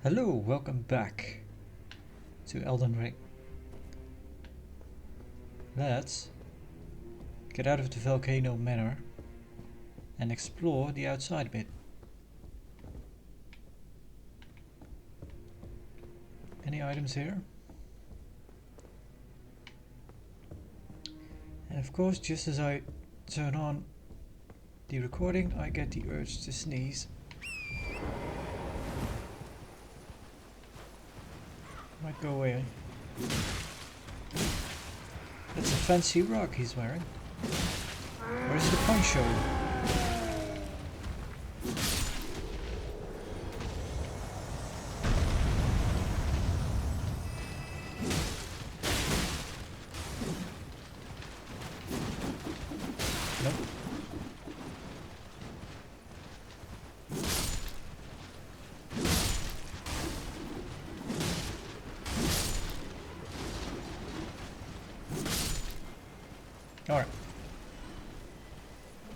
Hello, welcome back to Elden Ring. Let's get out of the volcano manor and explore the outside a bit. Any items here? And of course, just as I turn on the recording, I get the urge to sneeze. Might go away. That's a fancy rug he's wearing. Where's the poncho? Nope. Alright.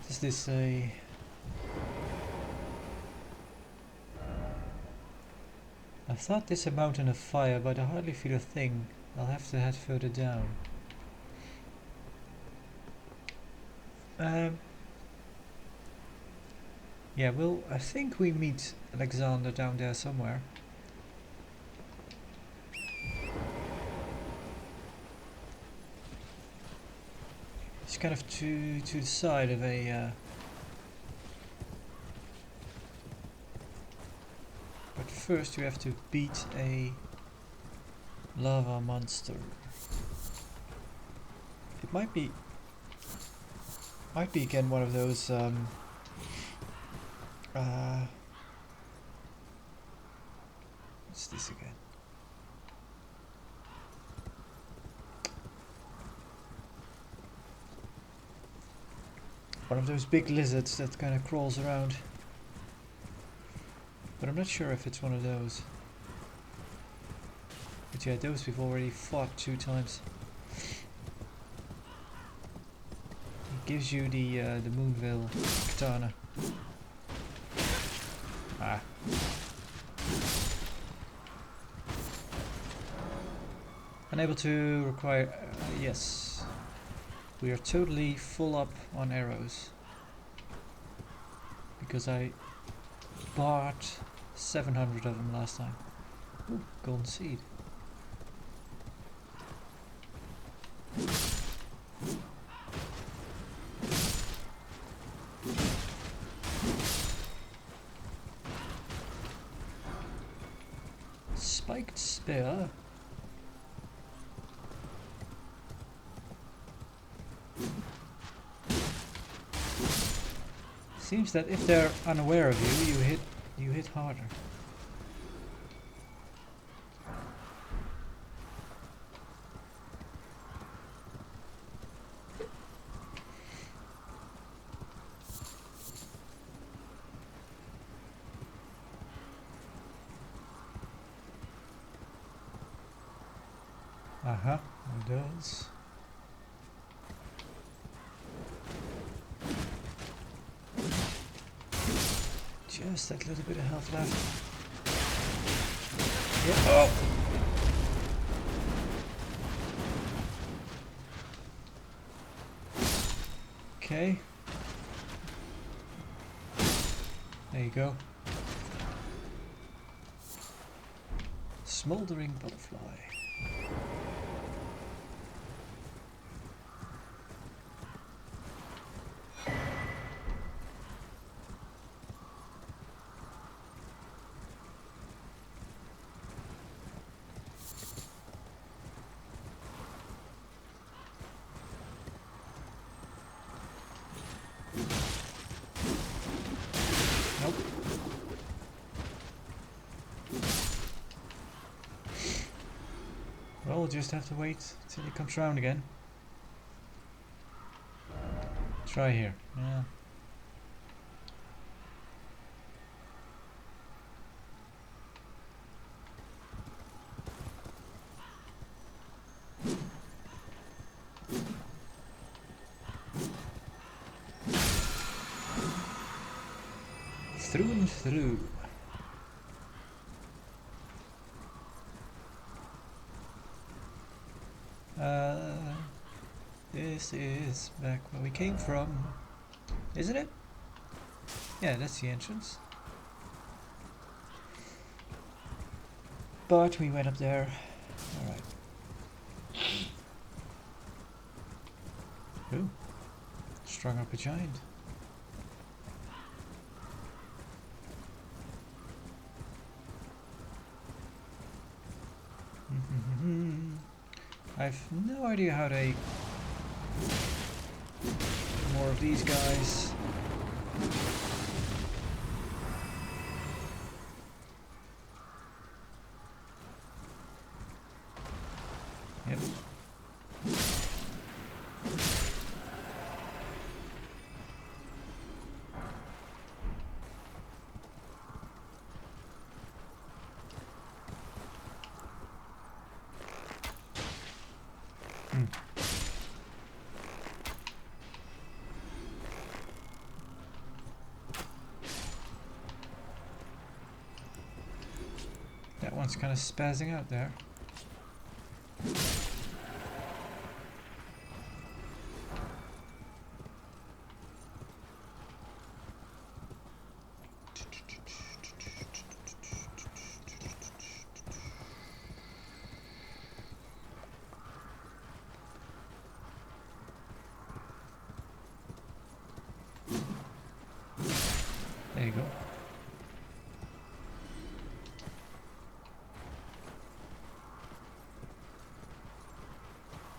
Is this a... I thought this a mountain of fire, but I hardly feel a thing. I'll have to head further down. Yeah, well, I think we meet Alexander down there somewhere. He's kind of to the side of a... But first you have to beat a lava monster. It might be again one of those what's this again? One of those big lizards that kind of crawls around. But I'm not sure if it's one of those. But yeah, those we've already fought 2 times. It gives you the Moonveil katana. Ah. Unable to require... yes. We are totally full up on arrows. Because I bought 700 of them last time. Ooh, golden seed. Spiked spear. Seems that if they're unaware of you, you hit harder. It does. Just that little bit of health left. Yeah. Oh! Okay. There you go. Smoldering butterfly. Well, we'll just have to wait till he comes round again. Try here. Yeah. Through and through. This is back where we came from, isn't it? Yeah, that's the entrance. But we went up there. Alright. Ooh. Strung up a giant. I've no idea how they... More of these guys. Yep. That one's kind of spazzing out there. There you go.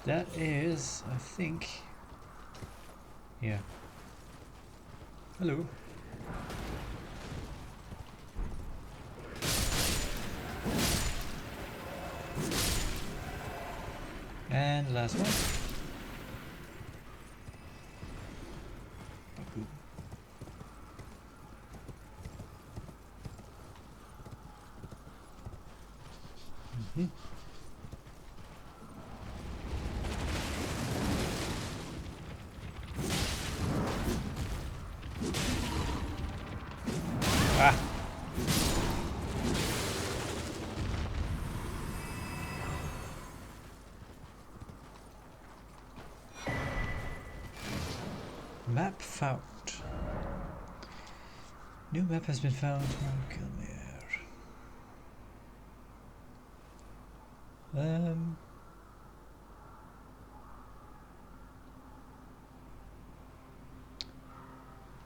That is, I think... Yeah. Hello. And last one. Ah! Map found. New map has been found.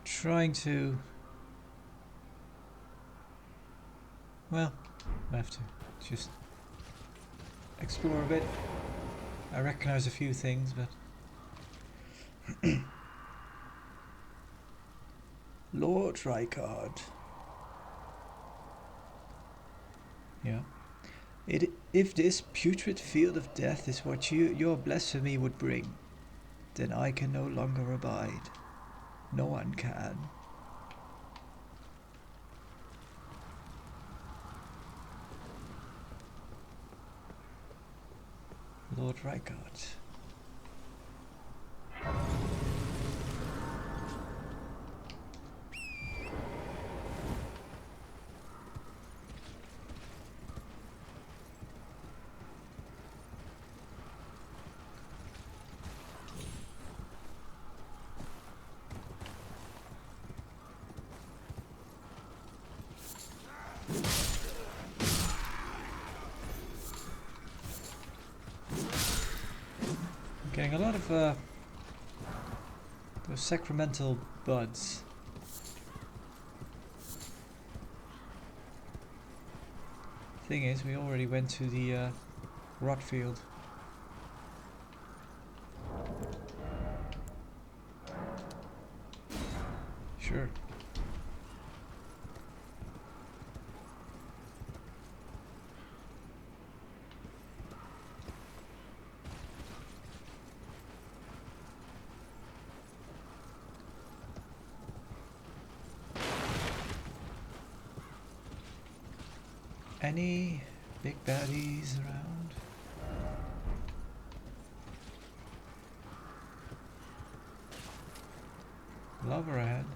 Trying to... Well, I have to just explore a bit. I recognize a few things, but... Lord Rykard. Yeah. If this putrid field of death is what your blasphemy would bring, then I can no longer abide. No one can. Lord Rykard. Getting a lot of those sacramental buds. Thing is, we already went to the rot field. Sure. Any big baddies around? Lover ahead.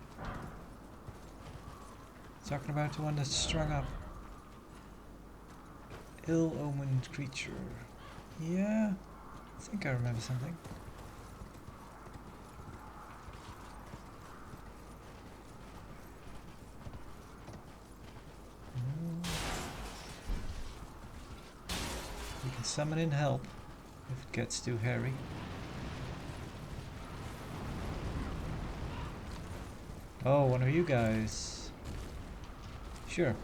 Talking about the one that's strung up. Ill-omened creature. Yeah. I think I remember something. We can summon in help if it gets too hairy. Oh, one of you guys. Sure.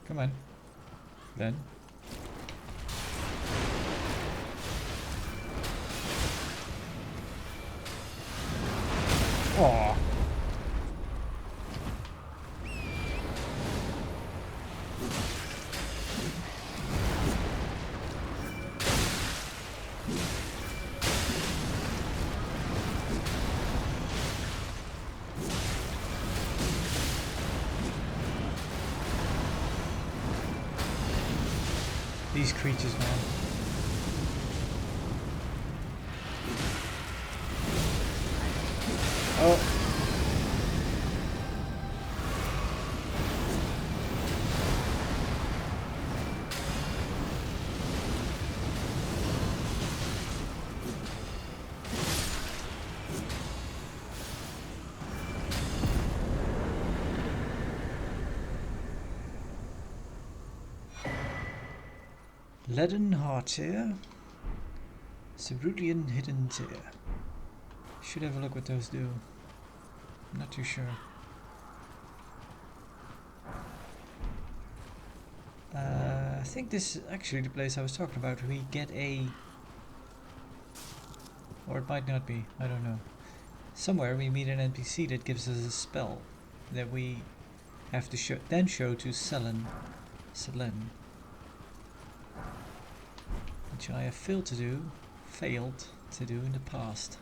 Come on. Then. Aww. These creatures, man. Oh. Leaden Heartear, Cerulean Hidden Tear. Should have a look what those do. I'm not too sure. I think this is actually the place I was talking about. We get a... or it might not be, I don't know. Somewhere we meet an NPC that gives us a spell that we have to show to Selene. Which I have failed to do in the past.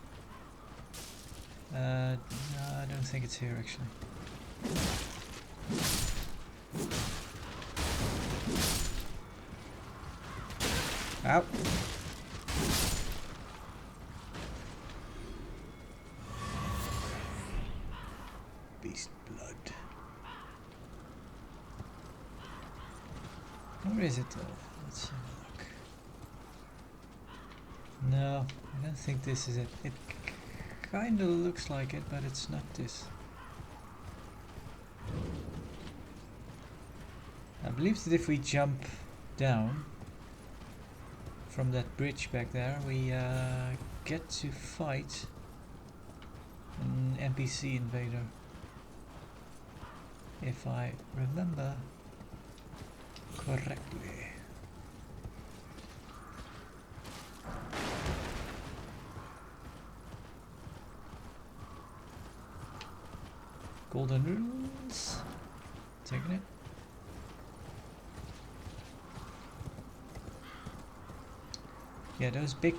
No, I don't think it's here actually. Ow! Beast blood. Where is it though? Let's have a look. No, I don't think this is it. It kinda looks like it, but it's not this. I believe that if we jump down from that bridge back there, we get to fight an NPC invader. If I remember correctly. Golden runes. Taking it. Yeah, those big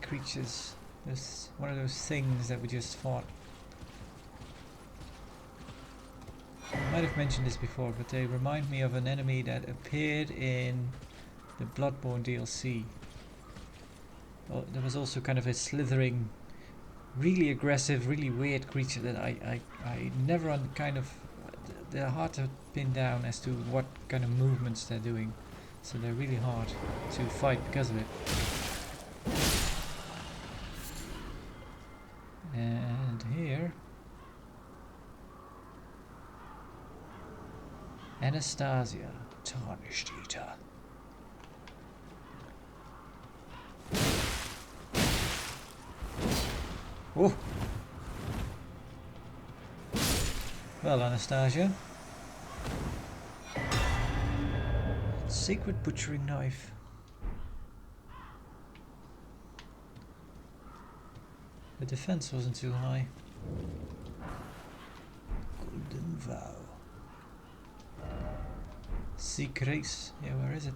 creatures. There's one of those things that we just fought. I might have mentioned this before, but they remind me of an enemy that appeared in the Bloodborne DLC. Oh, there was also kind of a slithering, really aggressive, really weird creature that I never they're hard to pin down as to what kind of movements they're doing. So they're really hard to fight because of it. And here, Anastasia, Tarnished Eater. Oh! Well, Anastasia. Sacred butchering knife. The defense wasn't too high. Golden vow. Seek grace. Yeah, where is it?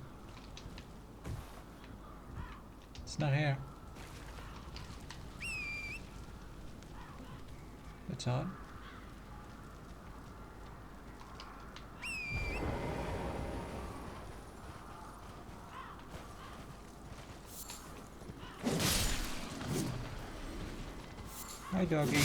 It's not here. That's odd. Hi, doggy.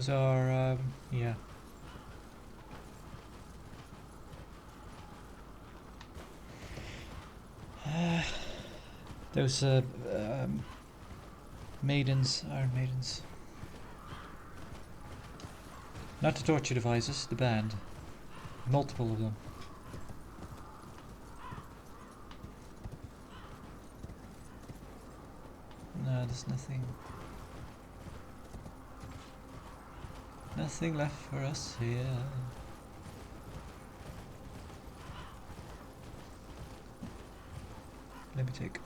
those are, yeah. Those maidens, Iron Maidens. Not the torture devices, the band. Multiple of them. No, there's nothing. Nothing left for us here. Let me take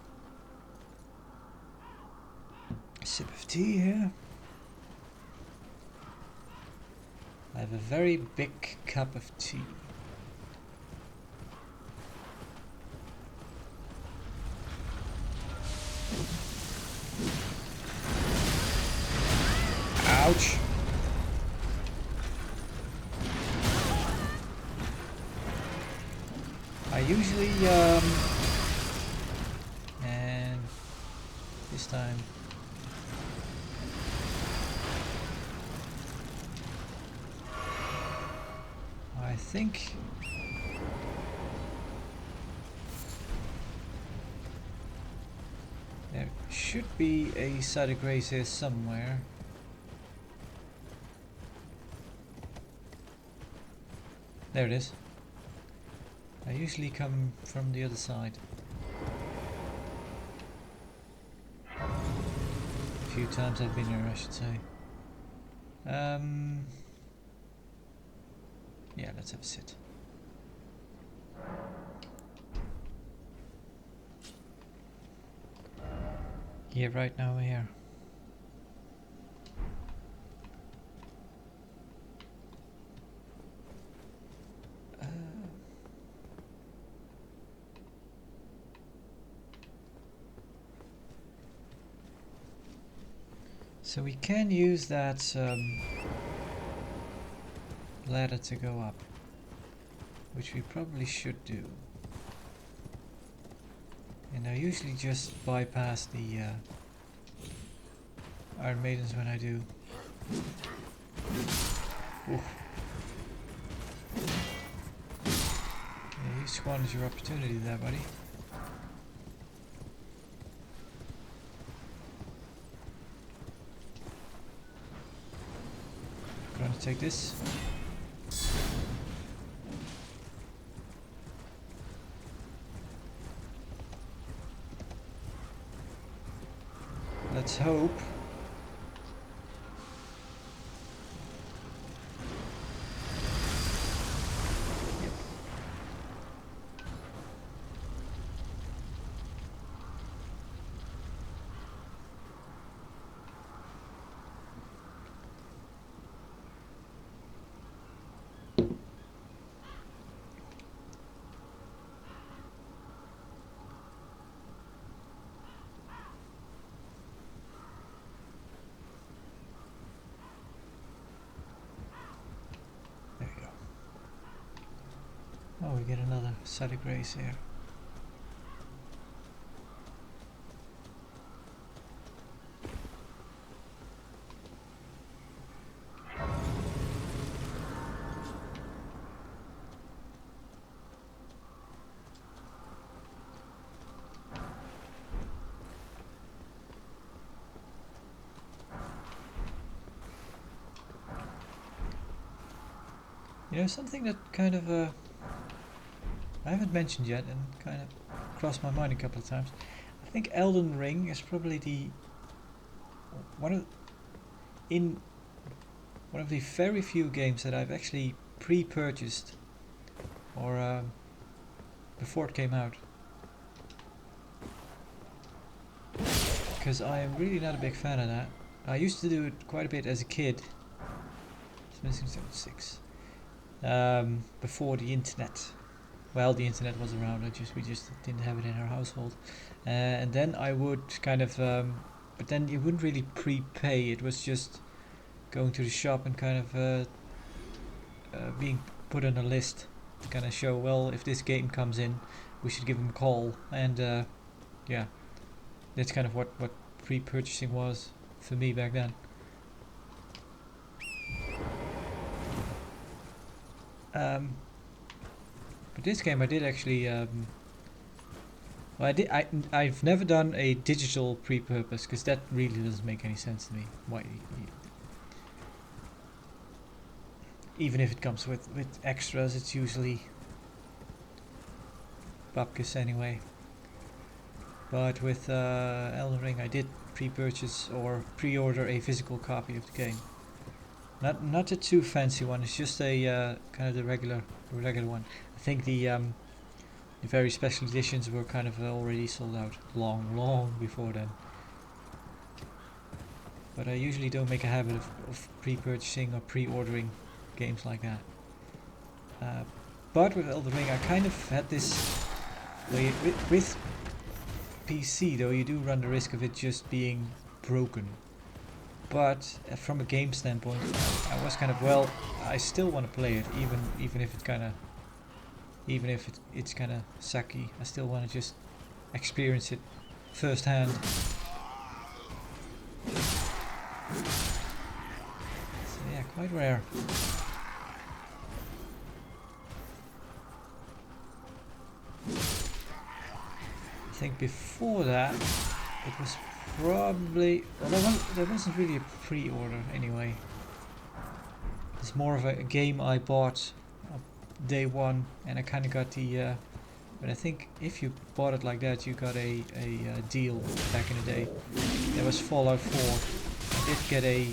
a sip of tea here. I have a very big cup of tea. Ouch! I usually, and this time I think there should be a side of grace here somewhere. There it is. I usually come from the other side. A few times I've been here, I should say. Yeah, let's have a sit. Yeah, right now we're here. So we can use that ladder to go up, which we probably should do. And I usually just bypass the Iron Maidens when I do. Oof. Yeah, you squandered your opportunity there, buddy. Gonna take this. Let's hope. Yep. Oh, we get another set of grace here. You know, something that kind of I haven't mentioned yet and kind of crossed my mind a couple of times. I think Elden Ring is probably the one of the very few games that I've actually pre-purchased or before it came out, because I am really not a big fan of that. I used to do it quite a bit as a kid. It's missing 6. Before the internet. Well, the internet was around. We just didn't have it in our household. And then I would kind of, but then you wouldn't really prepay. It was just going to the shop and kind of being put on a list to kind of show, well, if this game comes in, we should give them a call. And yeah, that's kind of what pre-purchasing was for me back then. But this game I did actually. Well, I've never done a digital pre-purpose because that really doesn't make any sense to me. Why? Even if it comes with extras, it's usually bupkis anyway. But with Elden Ring, I did pre-purchase or pre-order a physical copy of the game. Not a too fancy one. It's just a kind of the regular one. I think the very special editions were kind of already sold out long before then. But I usually don't make a habit of pre-purchasing or pre-ordering games like that. But with Elden Ring I kind of had this way with PC though, you do run the risk of it just being broken. But from a game standpoint, I was kind of, well, I still want to play it, even if it's kind of sucky. I still want to just experience it firsthand. So yeah, quite rare. I think before that it was probably, well, there wasn't really a pre-order anyway. It's more of a game I bought day one, and I kind of got the but I think if you bought it like that you got a deal back in the day. There was Fallout 4. I did get a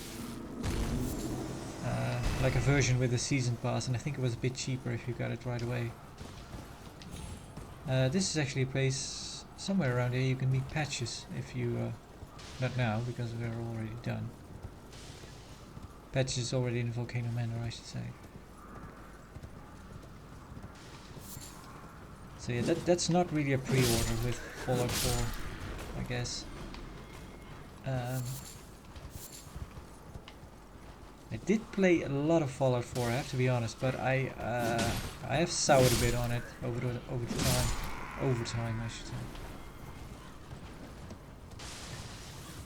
like a version with a season pass, and I think it was a bit cheaper if you got it right away. This is actually a place somewhere around here you can meet patches if you not now because we're already done. Patches is already in Volcano Manor, I should say. So yeah, that's not really a pre-order with Fallout 4, I guess. I did play a lot of Fallout 4, I have to be honest, but I have soured a bit on it over time, I should say.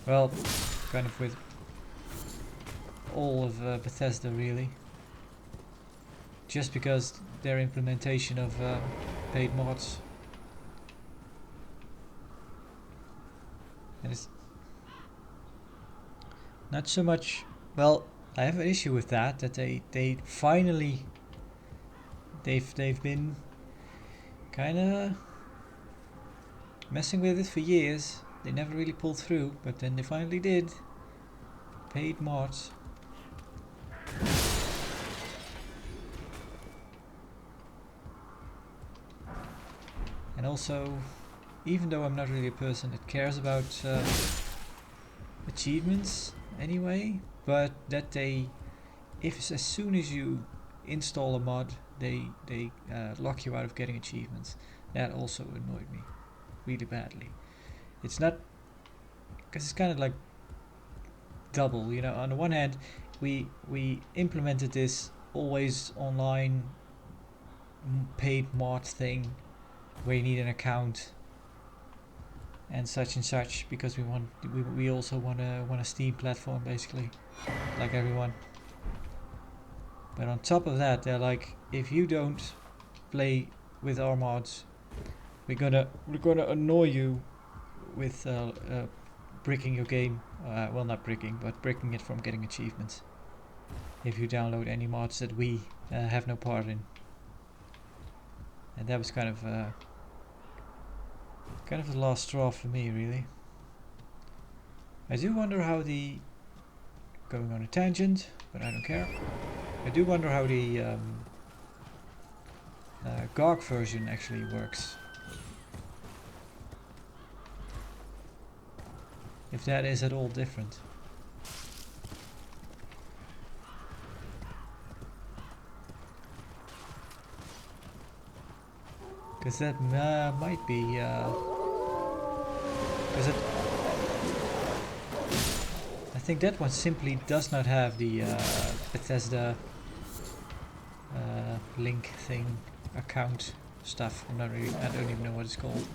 Well, kind of with all of Bethesda really. Just because their implementation of paid mods, and it's not so much, well, I have an issue with that they finally they've been kinda messing with it for years. They never really pulled through, but then they finally did. Paid mods. And also, even though I'm not really a person that cares about achievements anyway, but that as soon as you install a mod, they lock you out of getting achievements. That also annoyed me really badly. It's not, because it's kind of like double, you know. On the one hand, we implemented this always online paid mod thing where you need an account and such because we also want a Steam platform basically, like everyone. But on top of that, they're like, if you don't play with our mods, we're gonna annoy you with bricking your game. Well, not bricking, but bricking it from getting achievements if you download any mods that we have no part in. And that was kind of the last straw for me, really. I do wonder how the, going on a tangent, but I don't care. I do wonder how the GOG version actually works. If that is at all different. Because that might be, because I think that one simply does not have the Bethesda link thing, account stuff. I don't even know what it's called.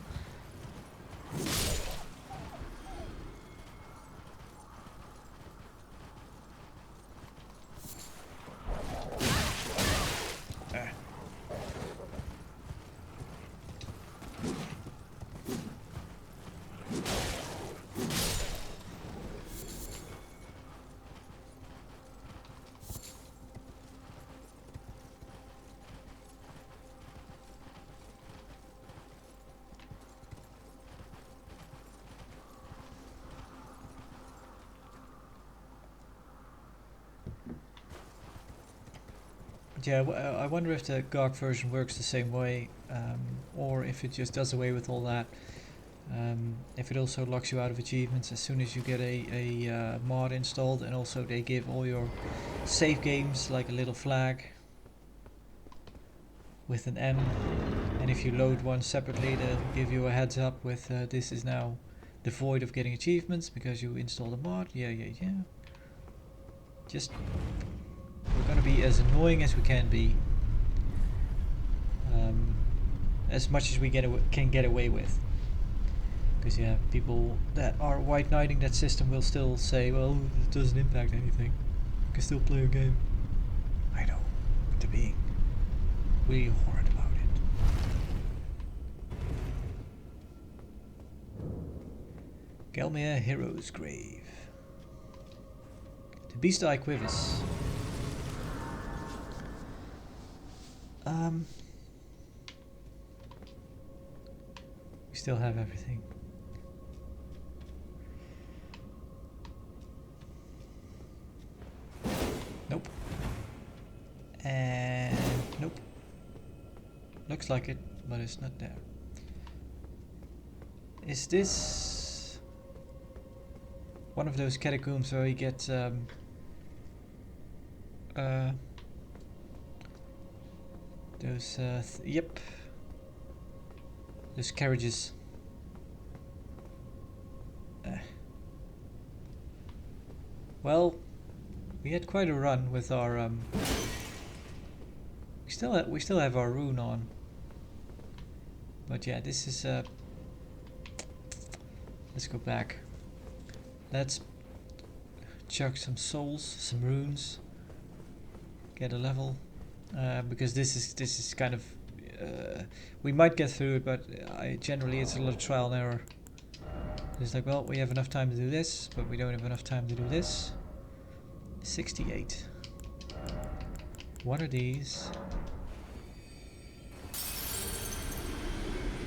Yeah, I wonder if the GOG version works the same way, or if it just does away with all that. If it also locks you out of achievements as soon as you get a mod installed, and also they give all your save games like a little flag with an M, and if you load one separately they'll give you a heads up with this is now devoid of getting achievements because you installed a mod. Yeah. Just, we're gonna be as annoying as we can be, as much as we can get away with. Because yeah, people that are white knighting that system will still say, well, it doesn't impact anything. You can still play your game. I know, but they're being really horrid about it. Gelmir Hero's Grave. The Beast Eye Quivers. We still have everything. Nope. And nope. Looks like it, but it's not there. Is this one of those catacombs where you get those yep, those carriages. Well, we had quite a run with our we still have our rune on, but yeah, this is let's go back. Let's chuck some souls, some runes, get a level, because this is kind of we might get through it, but generally it's a lot of trial and error. It's like, well, we have enough time to do this, but we don't have enough time to do this. 68. What are these?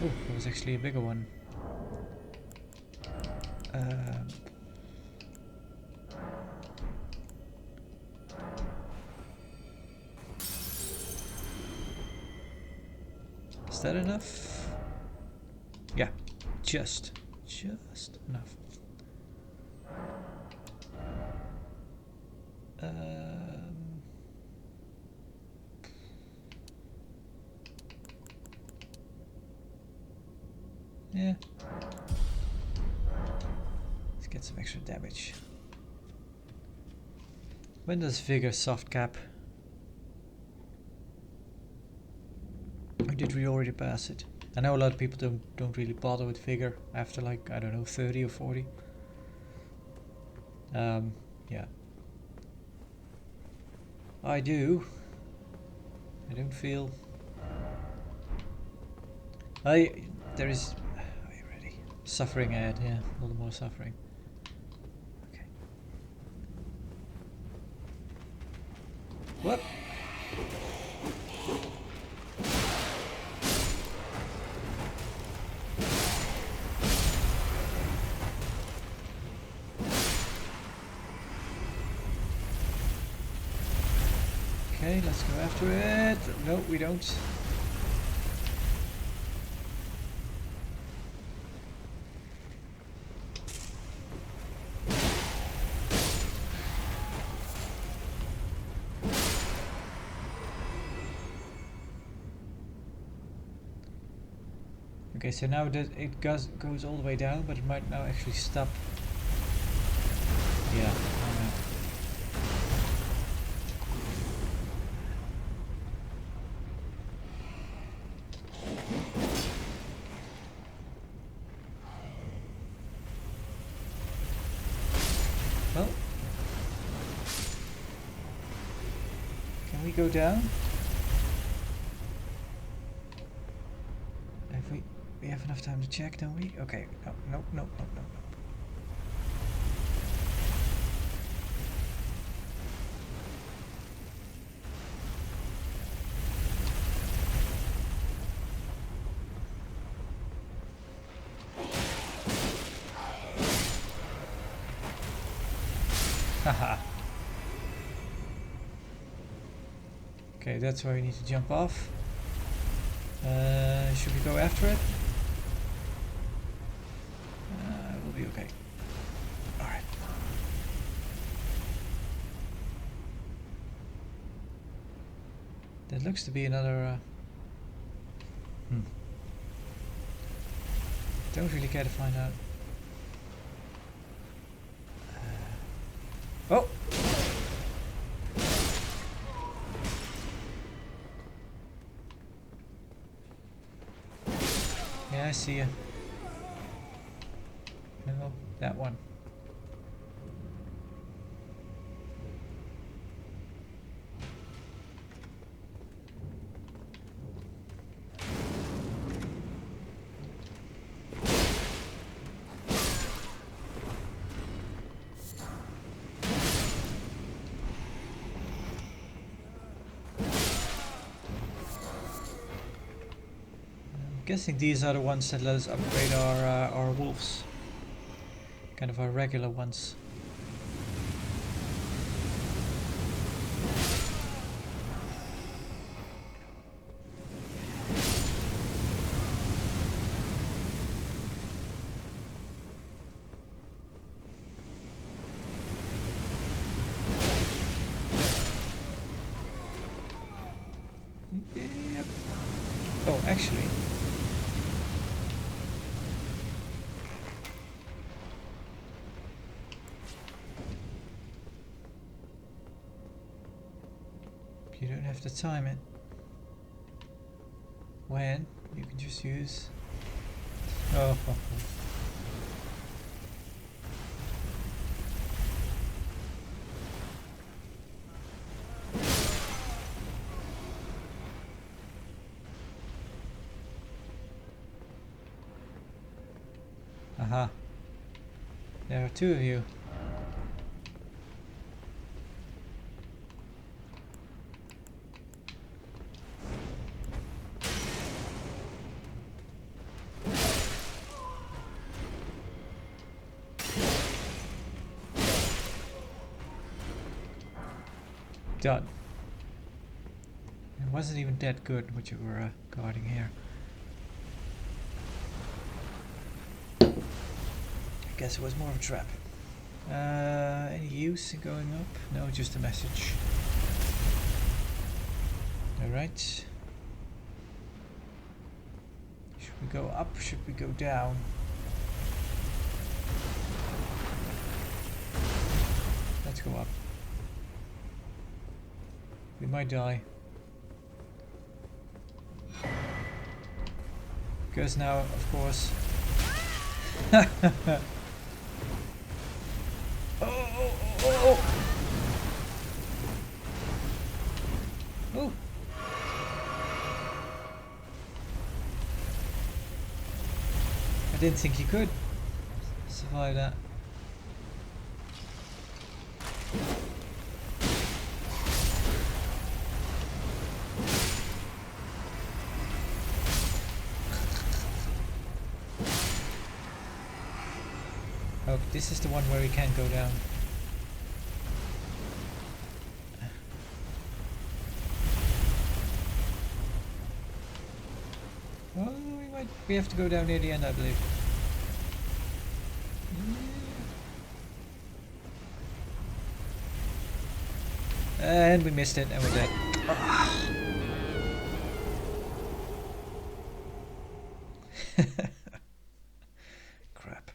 Oh, that was actually a bigger one. Is that enough? Yeah, just enough. Yeah. Let's get some extra damage. When does Vigor soft cap? Or did we already pass it? I know a lot of people don't really bother with Vigor after, like, I don't know, 30 or 40. Yeah. I do. I don't feel... There is... Are you ready? Suffering ahead, yeah. A little more suffering. Okay. What? Okay, let's go after it. No, we don't. Okay, so now that it goes all the way down, but it might now actually stop. Yeah. Well, can we go down? We have enough time to check, don't we? Okay, no. Haha. Okay, that's where we need to jump off. Should we go after it? We'll be okay. Alright. That looks to be another... Don't really care to find out. Oh! Yeah, I see you. No, that one. Guessing these are the ones that let us upgrade our wolves. Kind of our regular ones. Yep. Oh, actually. You don't have to time it. When you can just use... Oh. Aha. There are two of you. Done. It wasn't even that good what you were guarding here. I guess it was more of a trap. Any use in going up? No, just a message. Alright. Should we go up? Should we go down? Let's go up. We might die. Because now, of course... Oh! Oh! I didn't think you could survive that. Oh, this is the one where we can't go down. Well, we have to go down near the end, I believe. And we missed it, and we're dead. Crap.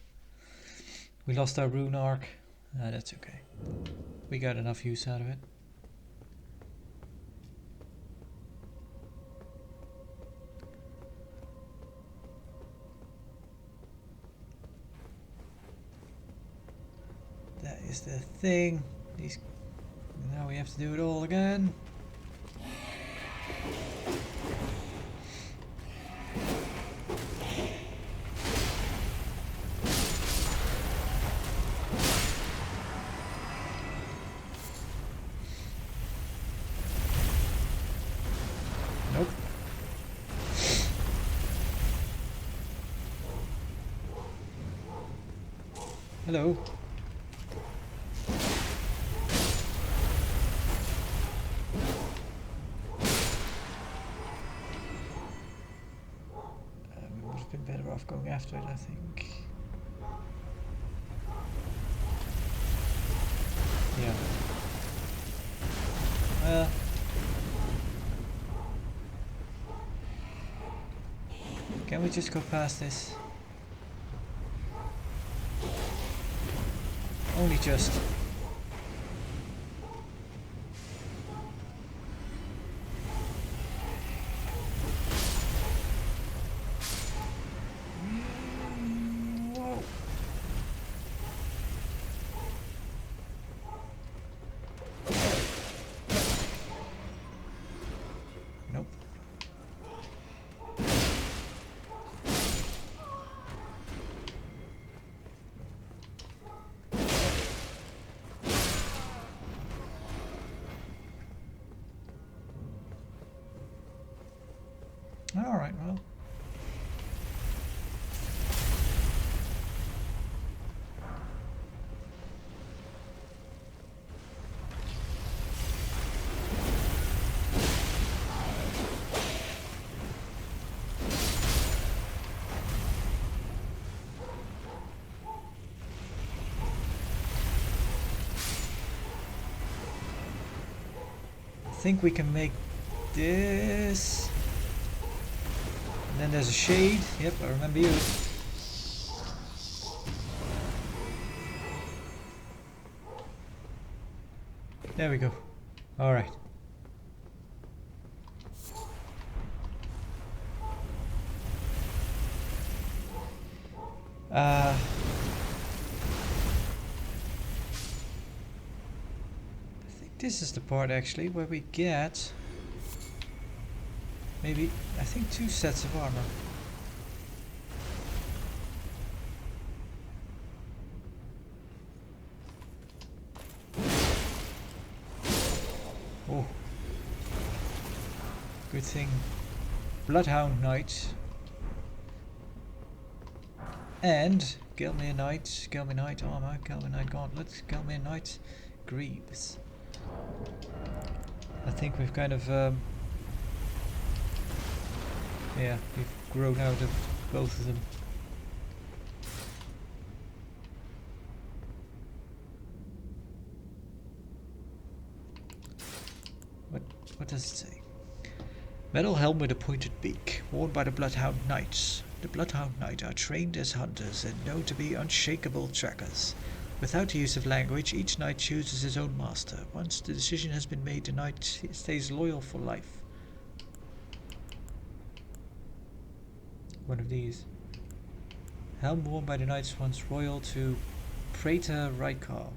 We lost our rune arc. That's okay. We got enough use out of it. That is the thing. Now we have to do it all again. Nope. Hello. going after it, I think. Yeah. Well. Can we just go past this? Only just. Whoa. Nope. Alright, well. I think we can make this. And then there's a shade. Yep, I remember you. There we go. Alright. I think this is the part actually where we get maybe, I think 2 sets of armor. Oh. Good thing. Bloodhound Knight. And Gelmir Knight armor, Gelmir Knight gauntlet, Gelmir Knight greaves. I think we've kind of yeah, we've grown out of both of them. What does it say? Metal helm with a pointed beak, worn by the Bloodhound Knights. The Bloodhound Knight are trained as hunters and known to be unshakable trackers. Without the use of language, each knight chooses his own master. Once the decision has been made, the knight stays loyal for life. One of these. Helm worn by the knights once royal to Praetor Rykard.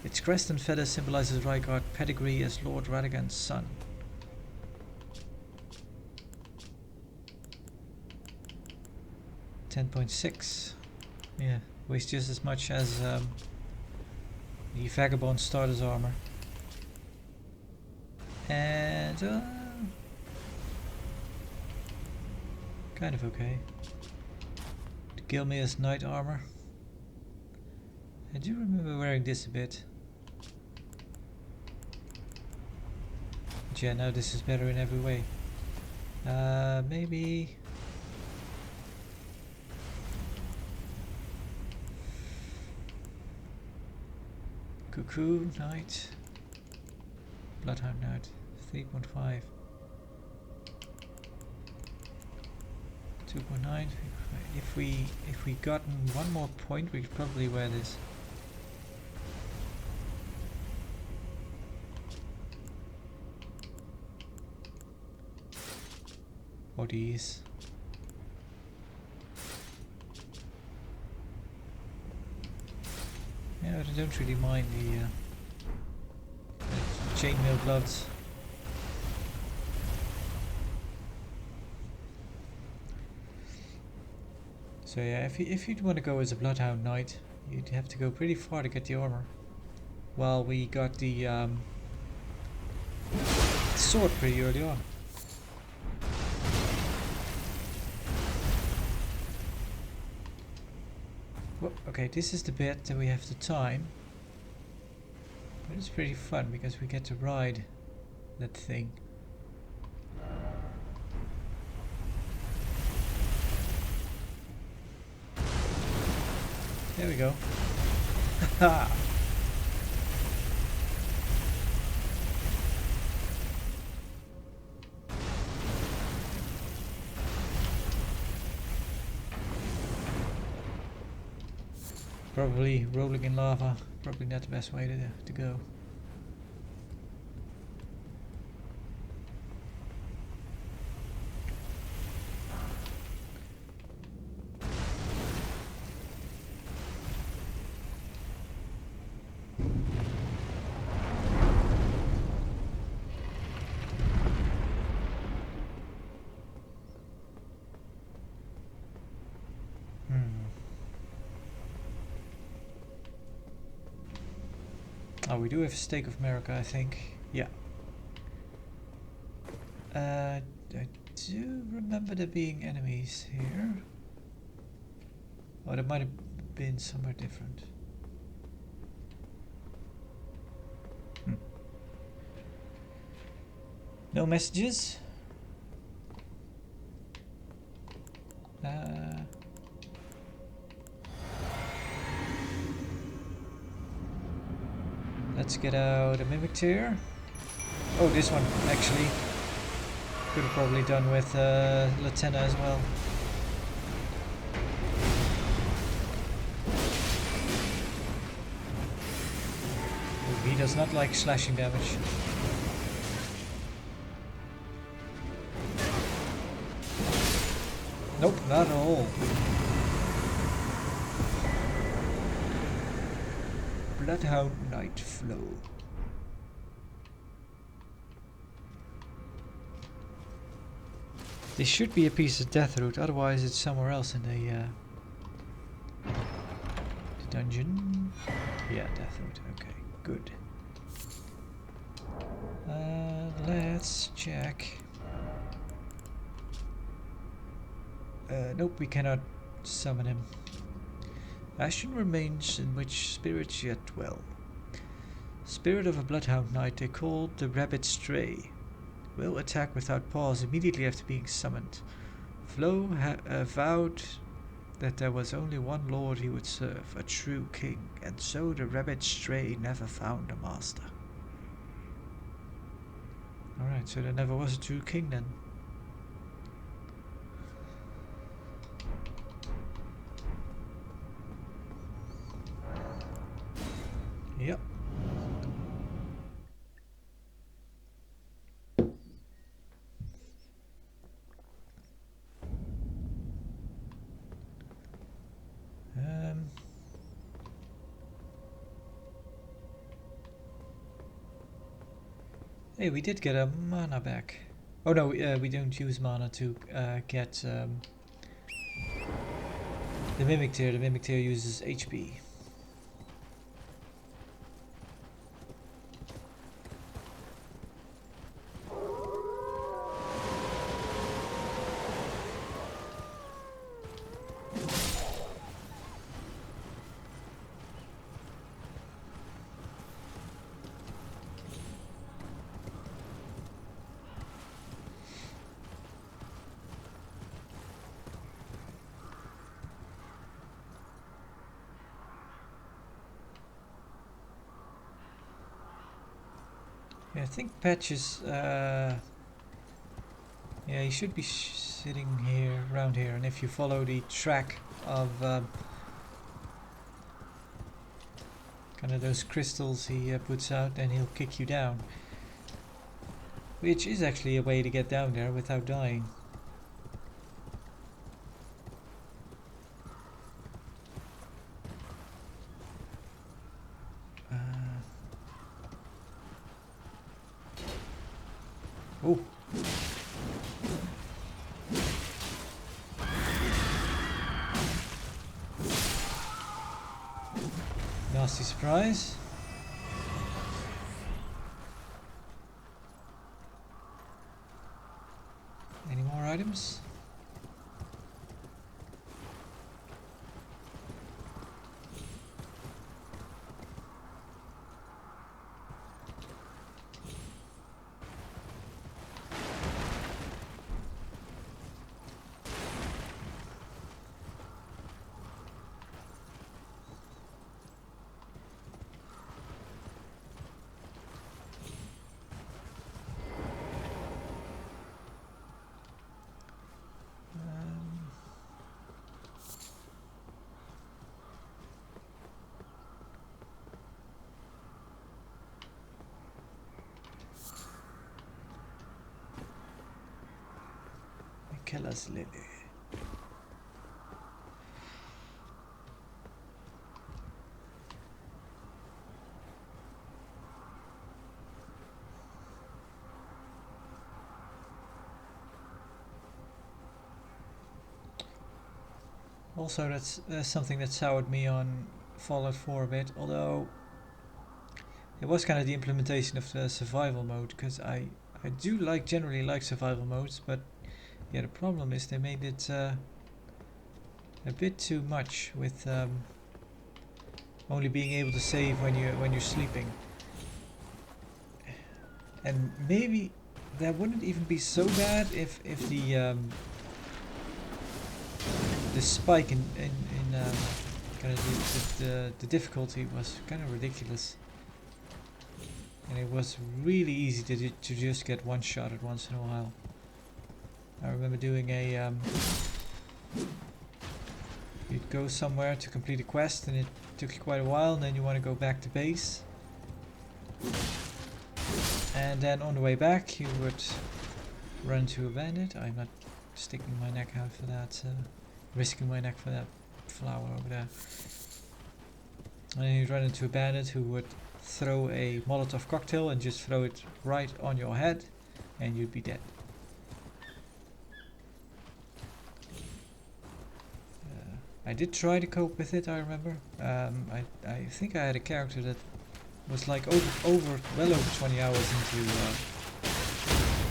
Its crest and feather symbolizes Rykard's pedigree as Lord Radagon's son. $10.6. Yeah, weighs just as much as the Vagabond starter's armor. And kind of okay. The Gelmir's knight armor. I do remember wearing this a bit. But yeah, now this is better in every way. Maybe. Cuckoo Knight, Bloodhound Knight, 3.5, 2.9. If we gotten one more point, we could probably wear this. Or these. Yeah, I don't really mind the chainmail gloves. So yeah, if you'd want to go as a Bloodhound Knight, you'd have to go pretty far to get the armor. While we got the sword pretty early on. Well, okay, this is the bit that we have to time. But it's pretty fun because we get to ride that thing. There we go. Ha! Probably rolling in lava, probably not the best way to go. Oh, we do have a stake of America, I think. Yeah. I do remember there being enemies here. Oh, there might have been somewhere different. No messages? Let's get out a mimic tear. Oh, this one actually could have probably done with Latenna as well. Ooh, he does not like slashing damage. Nope, not at all. Bloodhound Night Flow. This should be a piece of Deathroot, otherwise it's somewhere else in the dungeon. Yeah, Deathroot. Okay, good. Let's check. Nope, we cannot summon him. Ashen remains in which spirits yet dwell. Spirit of a Bloodhound Knight they called the Rabbit Stray. Will attack without pause immediately after being summoned. Flo vowed that there was only one lord he would serve, a true king, and so the Rabbit Stray never found a master. Alright, so there never was a true king then. Yep. Hey, we did get a mana back. Oh no, we don't use mana to get the Mimic Tear. The Mimic Tear uses HP. Yeah, I think Patch is, yeah, he should be sitting here, around here, and if you follow the track of kind of those crystals he puts out, then he'll kick you down. Which is actually a way to get down there without dying. Oh. Nasty surprise. Any more items? killer's lily. Also, that's something that soured me on Fallout 4 a bit, although it was kind of the implementation of the survival mode, because I do generally like survival modes, but yeah, the problem is they made it a bit too much with only being able to save when you're sleeping. And maybe that wouldn't even be so bad if the spike in kind of the difficulty was kind of ridiculous, and it was really easy to just get one shot at once in a while. I remember doing a you'd go somewhere to complete a quest and it took you quite a while, and then you want to go back to base, and then on the way back you would run into a bandit. I'm not sticking my neck out for that, risking my neck for that flower over there. And then you'd run into a bandit who would throw a Molotov cocktail and just throw it right on your head, and you'd be dead. I did try to cope with it, I remember. I think I had a character that was like well over 20 hours into...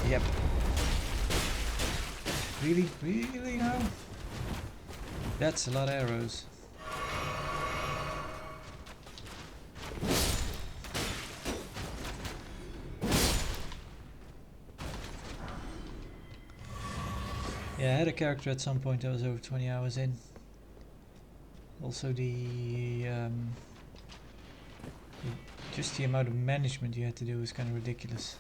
yep. Really now? That's a lot of arrows. Yeah, I had a character at some point that was over 20 hours in. Also just the amount of management you had to do was kind of ridiculous.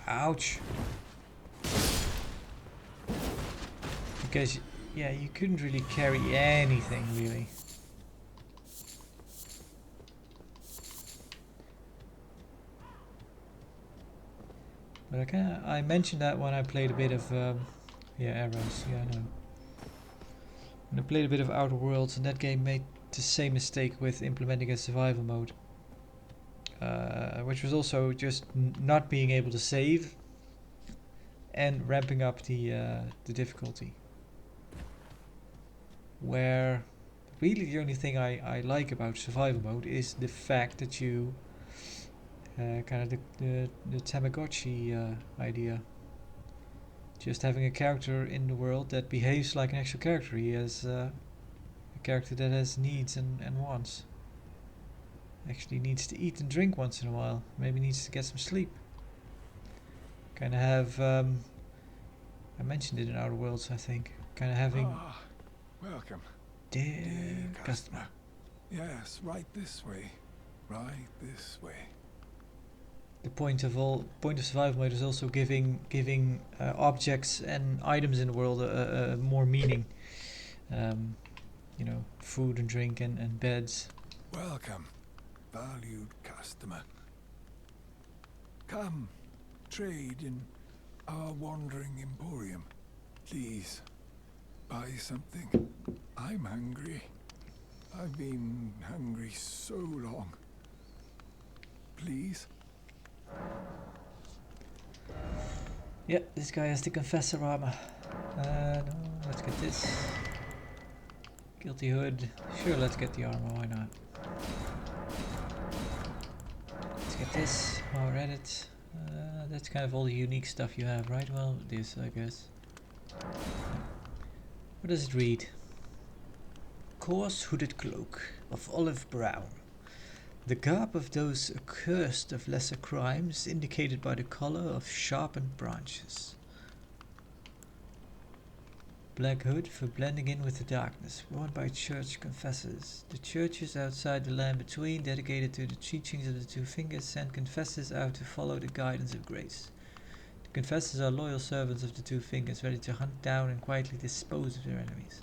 Ouch! Because, yeah, you couldn't really carry anything, really. But I mentioned that when I played a bit of, yeah, arrows, yeah, I know. When I played a bit of Outer Worlds, and that game made the same mistake with implementing a survival mode. Which was also just not being able to save and ramping up the difficulty. Where really the only thing I like about survival mode is the fact that you kind of the Tamagotchi idea. Just having a character in the world that behaves like an actual character. He has a character that has needs and wants. Actually needs to eat and drink once in a while. Maybe needs to get some sleep. Kind of have... I mentioned it in Outer Worlds, I think. Kind of having... welcome. Dear customer. Yes, right this way. Right this way. The point of survival mode is also giving objects and items in the world more meaning. You know, food and drink and beds. Welcome, valued customer. Come, trade in our wandering emporium. Please, buy something. I'm hungry. I've been hungry so long. Please? Yeah, this guy has the Confessor armor. No, let's get this. Guilty Hood. Sure, let's get the armor, why not? Let's get this while we're at it. That's kind of all the unique stuff you have, right? Well, this, I guess. What does it read? Coarse hooded cloak of olive brown. The garb of those accursed of lesser crimes, indicated by the color of sharpened branches. Black hood for blending in with the darkness, worn by church confessors. The churches outside the land between, dedicated to the teachings of the two fingers, send confessors out to follow the guidance of grace. The confessors are loyal servants of the two fingers, ready to hunt down and quietly dispose of their enemies.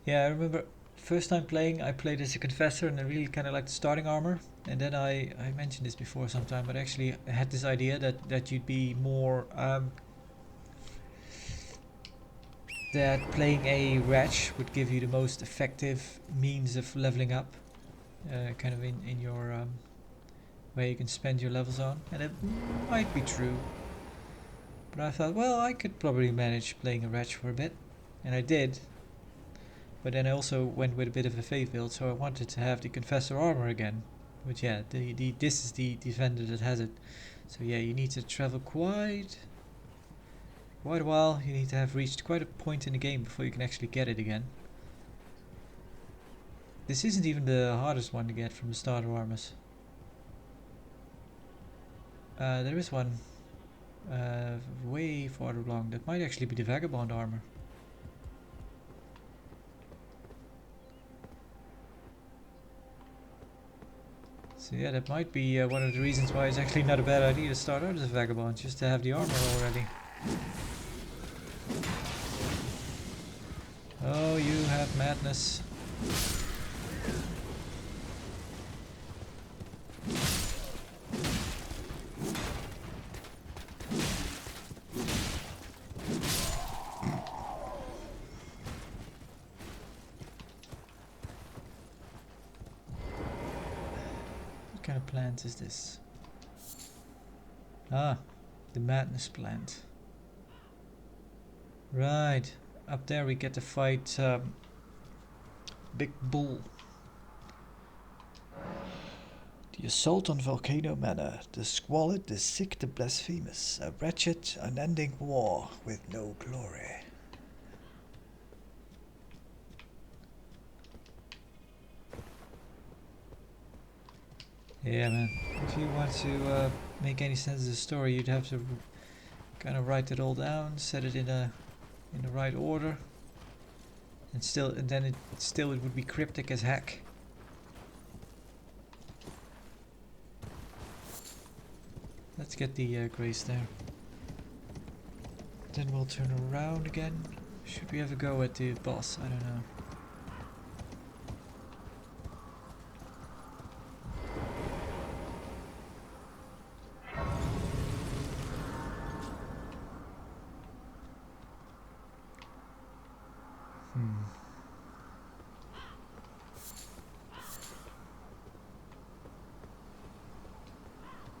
Yeah, I remember First time playing, I played as a confessor and I really kind of liked the starting armor. And then I mentioned this before sometime, but actually I had this idea that you'd be more that playing a wretch would give you the most effective means of leveling up, kind of in your where you can spend your levels on, and it might be true. But I thought, well, I could probably manage playing a wretch for a bit, and I did. But then I also went with a bit of a faith build, so I wanted to have the confessor armor again. But yeah, this is the defender that has it. So yeah, you need to travel quite a while. You need to have reached quite a point in the game before you can actually get it again. This isn't even the hardest one to get from the starter armors. There is one way farther along. That might actually be the vagabond armor. So yeah, that might be one of the reasons why it's actually not a bad idea to start out as a vagabond, just to have the armor already. Oh, you have madness. What kind of plant is this? Ah, the madness plant. Right, up there we get to fight Big Bull. The assault on Volcano Manor, the squalid, the sick, the blasphemous, a wretched, unending war with no glory. Yeah, man. If you want to make any sense of the story, you'd have to kind of write it all down, set it in the right order, and then it would be cryptic as heck. Let's get the grace there. Then we'll turn around again. Should we ever go at the boss? I don't know.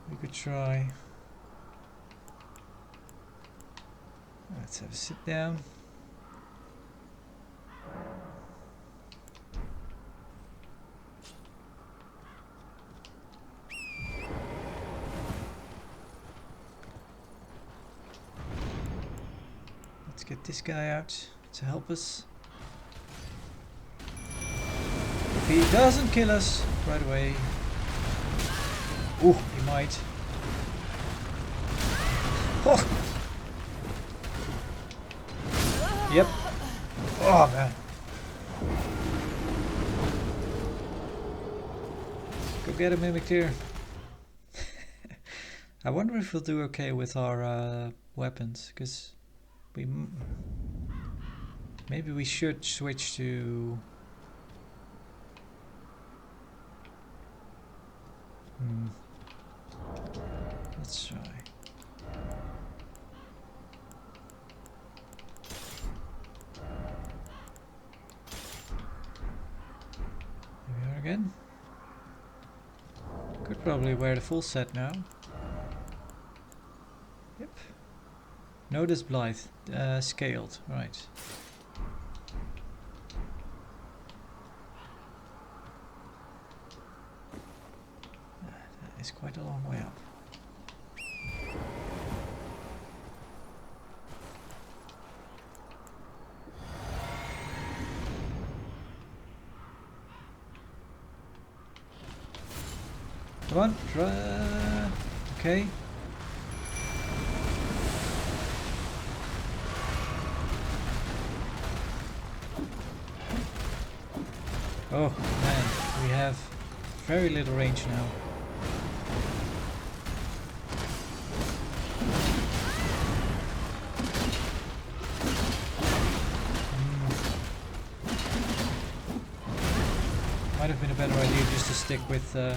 We could try. Let's have a sit down. Let's get this guy out to help us. If he doesn't kill us right away. Ooh, he might. Oh. Yep. Oh man. Go get him, Mimicteer. I wonder if we'll do okay with our weapons, because maybe we should switch to. Let's try. Here we are again. Could probably wear the full set now. Yep. Notice Blythe. Scaled. Right. That is quite a long way up. Come on, try. Okay. Oh man, we have very little range now. better idea just to stick with our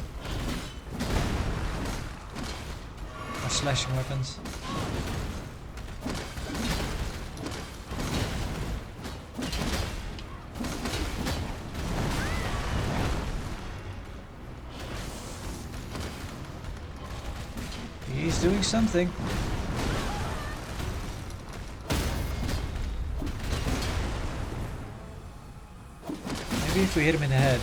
slashing weapons. He's doing something. Maybe if we hit him in the head.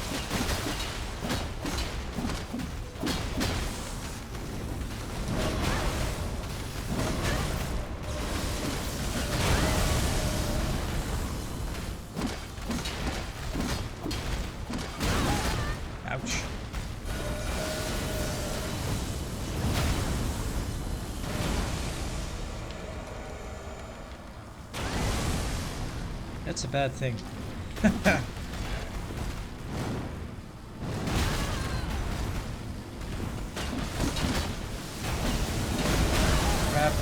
Ouch. That's a bad thing. Crap.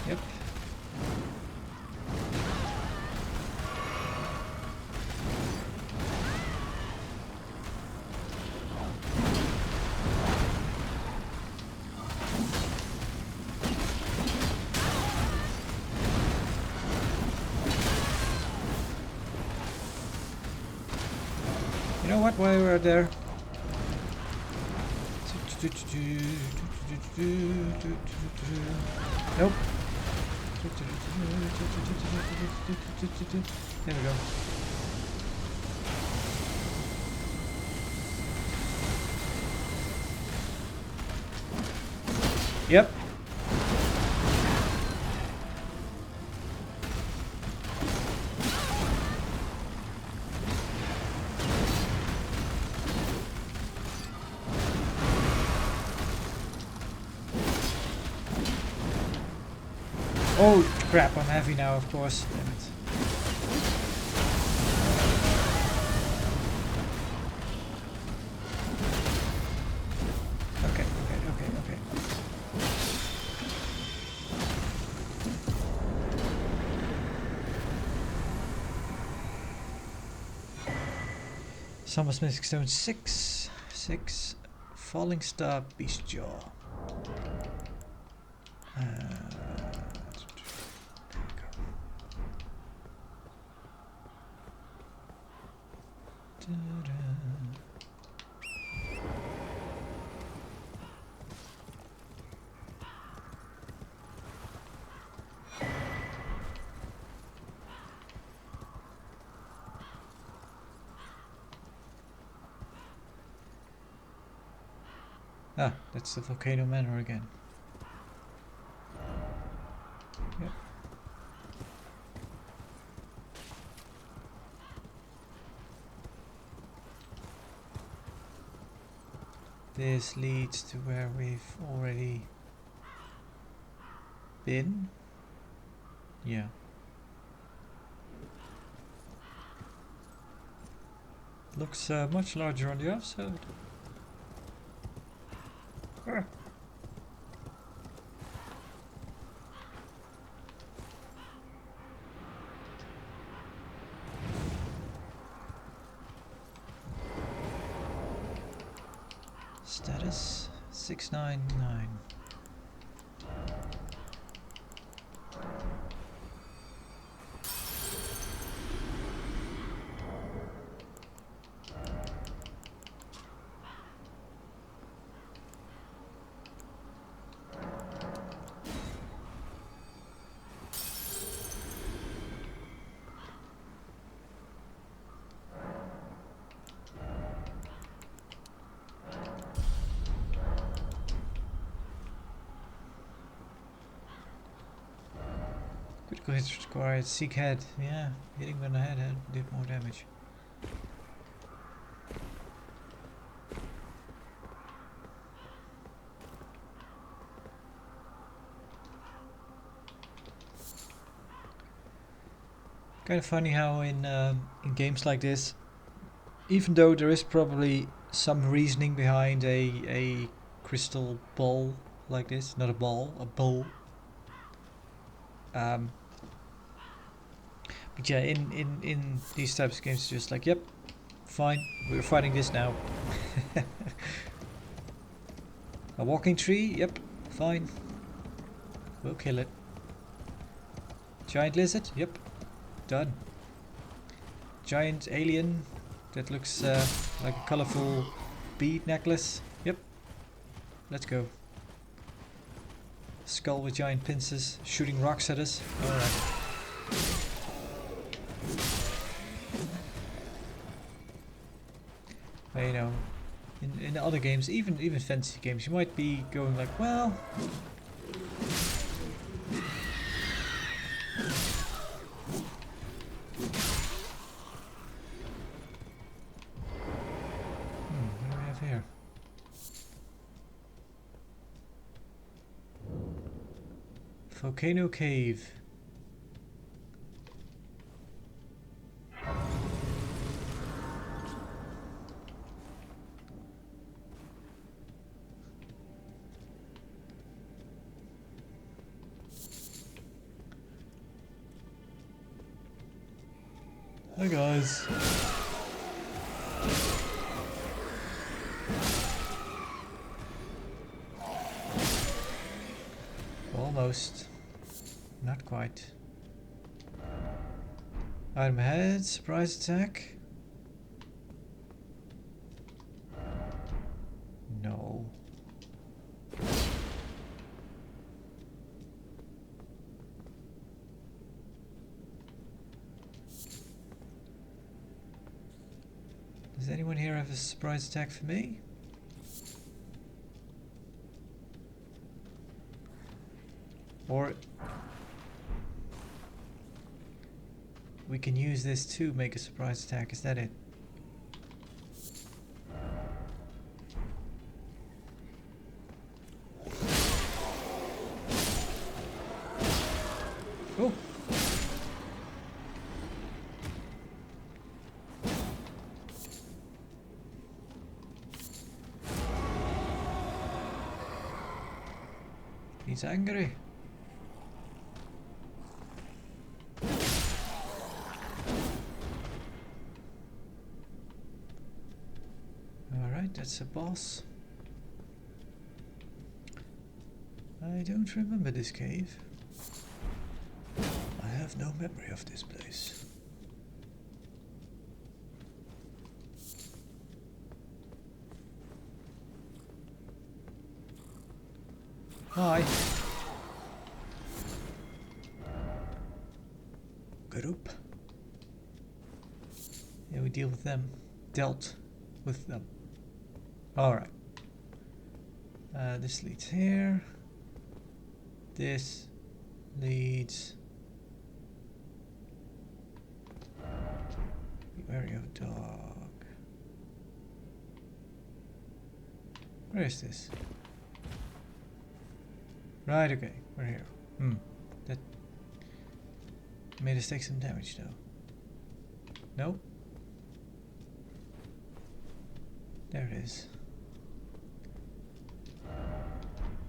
Yep. You know what, while we're there? Nope. There we go. Yep. Oh crap, I'm heavy now, of course. Damn it. Okay. Summer's Mystic Stone 6. Falling Star Beast Jaw. Ah, that's the Volcano Manor again. Yep. This leads to where we've already been. Yeah. Looks much larger on the outside. Ah. Status 699. Critical hits required. Seek head. Yeah, hitting when the head did more damage. Kind of funny how in games like this, even though there is probably some reasoning behind a crystal ball like this. Not a ball, a bowl. But yeah, in these types of games, it's just like, yep, fine, we're fighting this now. A walking tree, yep, fine, we'll kill it. Giant lizard, yep, done. Giant alien that looks like a colorful bead necklace, yep, let's go. Skull with giant pincers shooting rocks at us, alright. You know, in other games, even fantasy games, you might be going like, well, what do we have here? Volcano cave. Hi guys. Almost. Not quite. Item ahead, surprise attack. No. Does anyone here have a surprise attack for me? Or we can use this to make a surprise attack, is that it? Oh! He's angry. Alright, that's a boss. I don't remember this cave. I have no memory of this place. Hi. Group. Yeah, we deal with them. Dealt with them. Alright. This leads here. This leads... Beware of dog. Where is this? Right, okay, we're here. That made us take some damage though. Nope. There it is.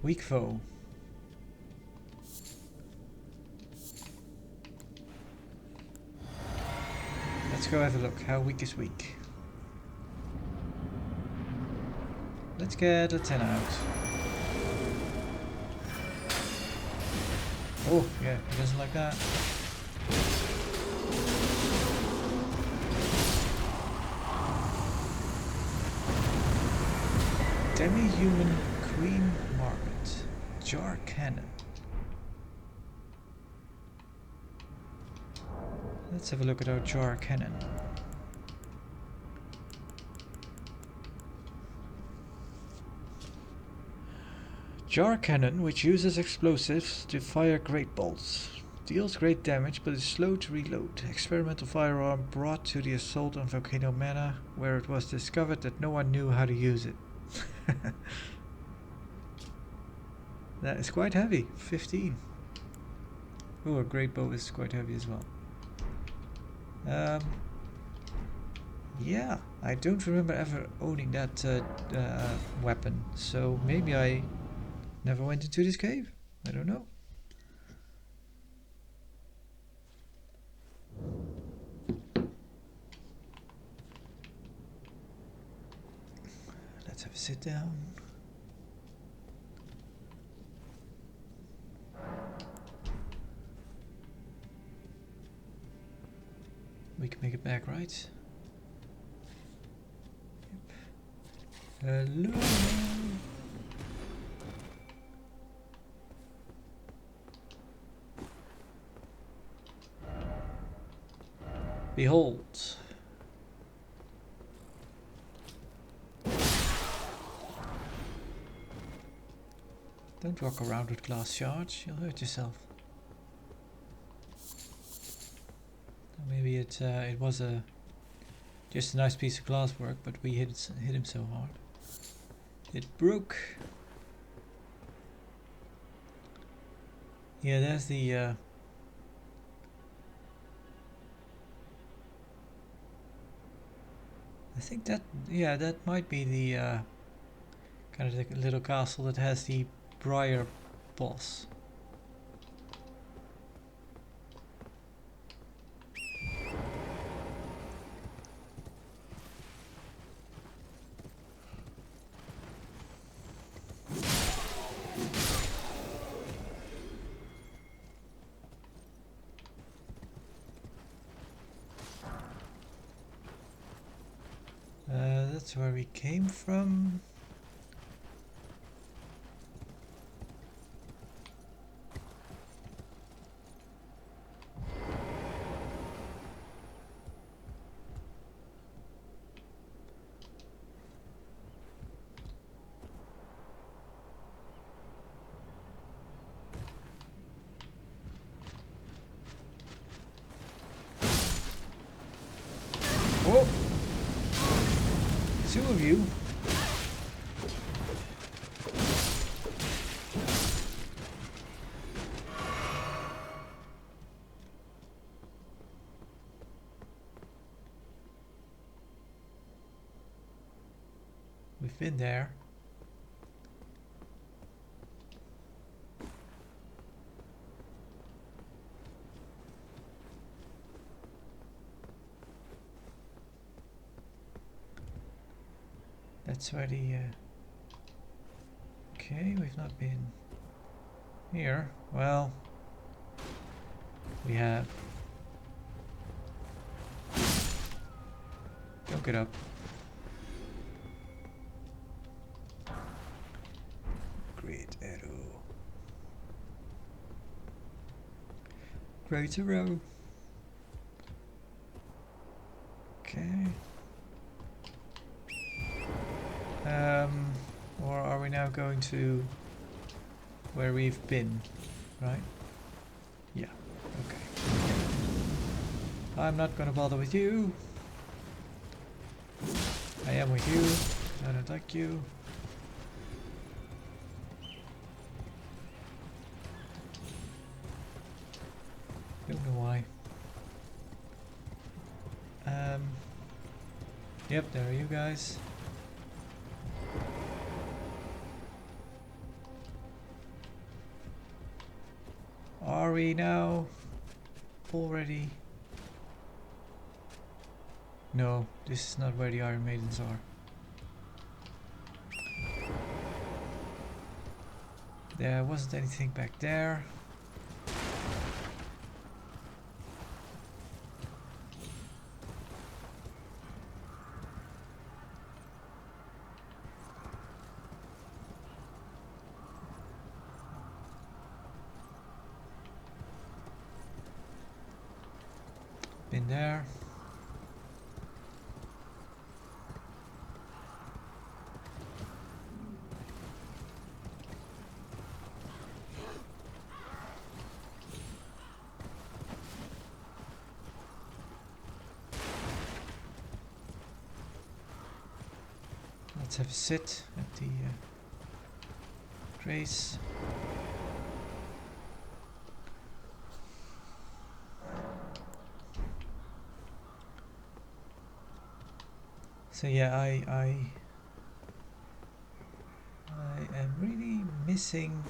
Weak foe. Let's go have a look. How weak is weak? Let's get a 10 out. Oh, yeah, he doesn't like that. Demi-human Queen Margaret. Jar cannon. Let's have a look at our jar cannon. Jar cannon, which uses explosives to fire great bolts. Deals great damage but is slow to reload. Experimental firearm brought to the assault on Volcano Manor, where it was discovered that no one knew how to use it. That is quite heavy. 15. Oh, a great bow is quite heavy as well. Yeah, I don't remember ever owning that weapon, so maybe I never went into this cave. I don't know. Let's have a sit down. We can make it back, right? Yep. Hello. Behold. Don't walk around with glass shards, you'll hurt yourself. Maybe it was just a nice piece of glass work, but we hit him so hard. It broke. Yeah, there's the I think that, yeah, that might be the kind of the little castle that has the briar boss. That's where we came from. Oh! Two of you. We've been there. That's where the okay, we've not been here. Well, we have. Don't get up. Great arrow. Great arrow. Okay. Or are we now going to where we've been, right? Yeah, okay. I'm not gonna bother with you. I am with you. I don't like you. Don't know why. Yep, there are you guys. Are we now already? No, this is not where the Iron Maidens are. There wasn't anything back there. Been there. Let's have a sit at the trace. So yeah, I am really missing.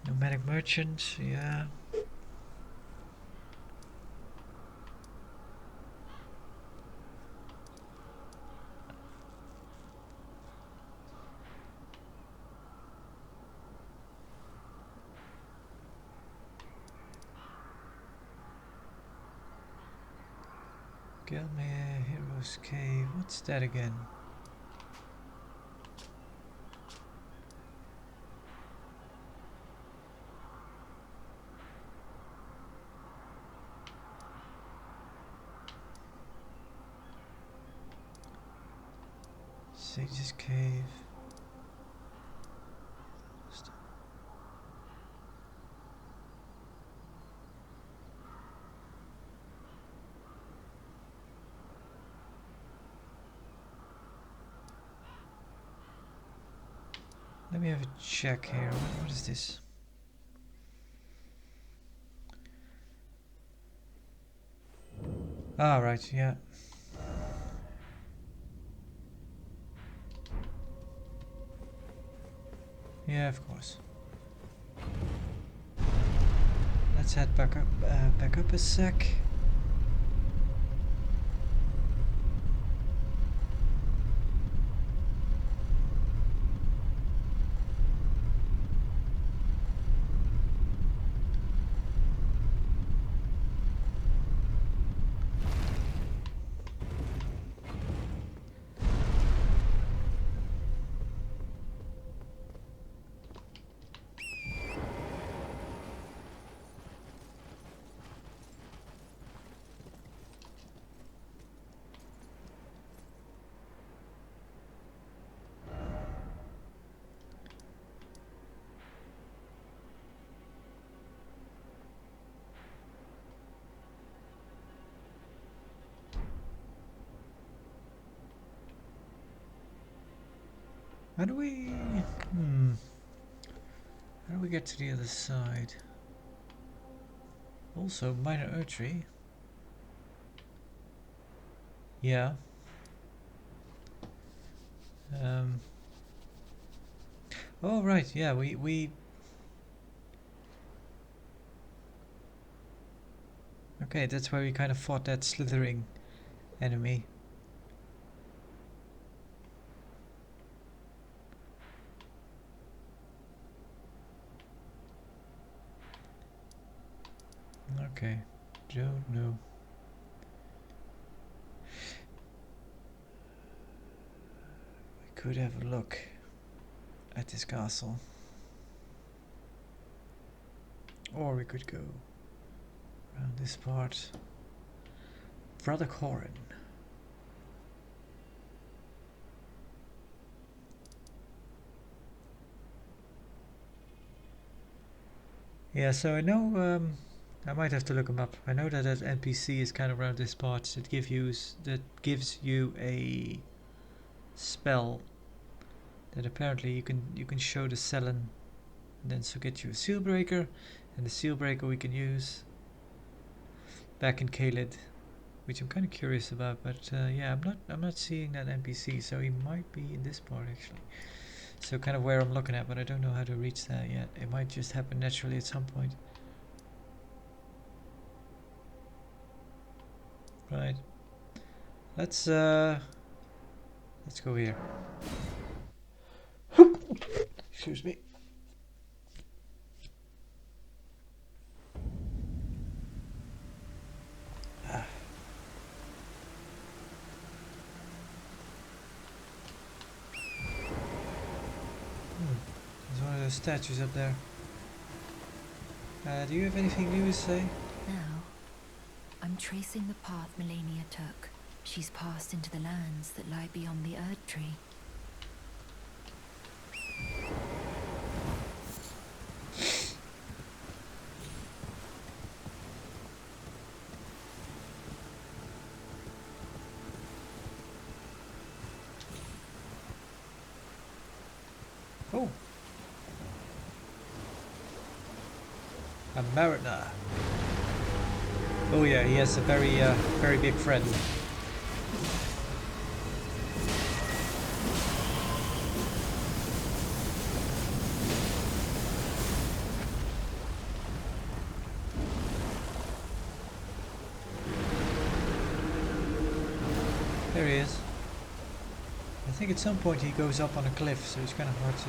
Nomadic merchant, yeah. Gelmir, Heroes Cave, what's that again? Sage's Cave. Let me have a check here. What is this? Ah, right, yeah. Yeah, of course. Let's head back up a sec. How do we... How do we get to the other side? Also, minor archery. Yeah. Oh, right, yeah, we... Okay, that's where we kind of fought that slithering enemy. Okay, don't know. We could have a look at this castle. Or we could go around this part. Brother Corin. Yeah, so I know, I might have to look him up. I know that NPC is kind of around this part that gives you a spell that apparently you can show the Cellen, and then so get you a seal breaker, and the seal breaker we can use back in Kaled, which I'm kind of curious about. But yeah, I'm not seeing that NPC, so he might be in this part actually. So kind of where I'm looking at, but I don't know how to reach that yet. It might just happen naturally at some point. Right. Let's go here. Excuse me. There's one of those statues up there. Do you have anything new to say? Now, I'm tracing the path Melania took. She's passed into the lands that lie beyond the Erd Tree. Oh. A mariner. Oh yeah, he has a very big friend. There he is. I think at some point he goes up on a cliff, so it's kind of hard to...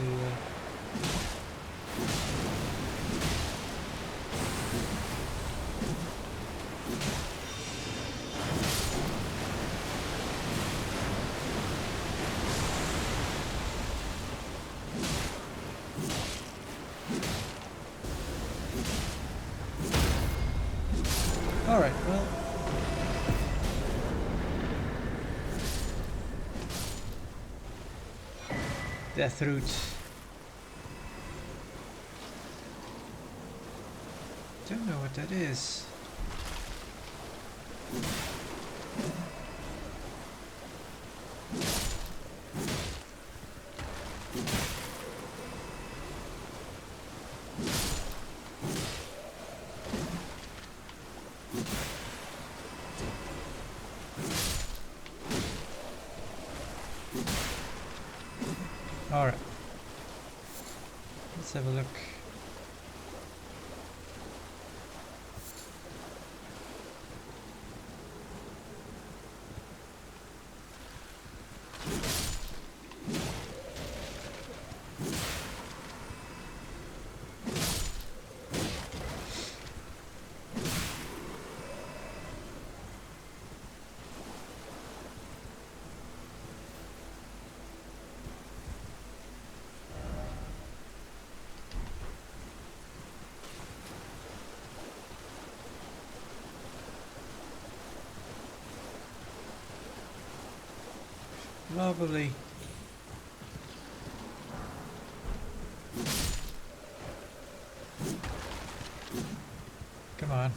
Alright, well... Death root. Don't know what that is. Alright. Let's have a look. Lovely. Come on.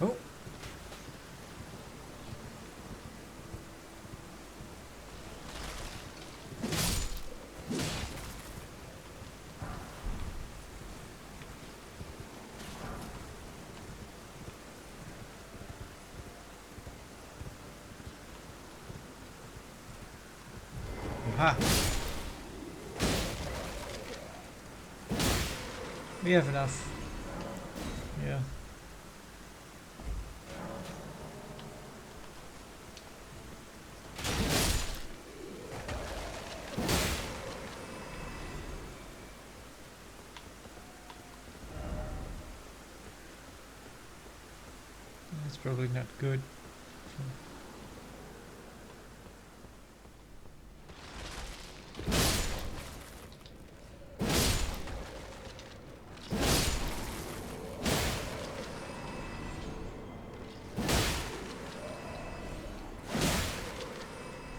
Oh. Aha. We have enough. Yeah. That's probably not good.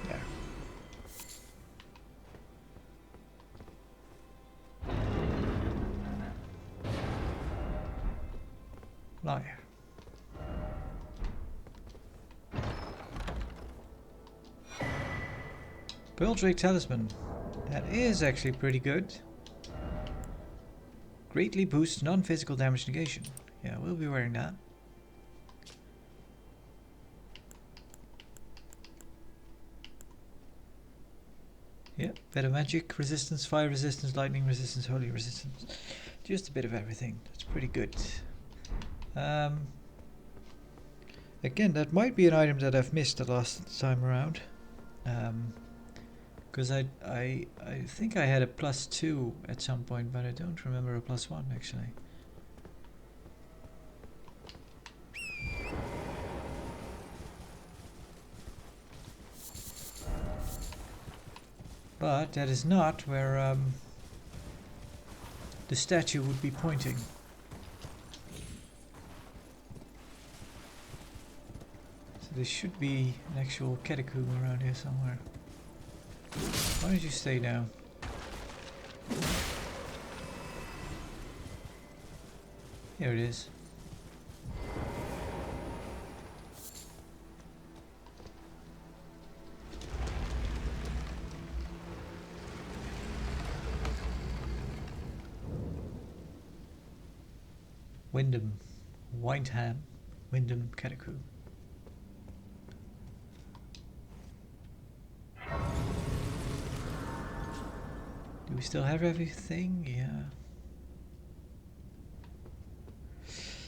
There. Liar. Pearl Drake Talisman. That is actually pretty good. Greatly boosts non-physical damage negation. Yeah, we'll be wearing that. Yeah, better magic resistance, fire resistance, lightning resistance, holy resistance. Just a bit of everything. That's pretty good. Again, that might be an item that I've missed the last time around. Because I think I had a +2 at some point, but I don't remember a +1 actually. But that is not where the statue would be pointing. So there should be an actual catacomb around here somewhere. Why don't you stay down? Here it is. Windham Catacomb. Do we still have everything? Yeah.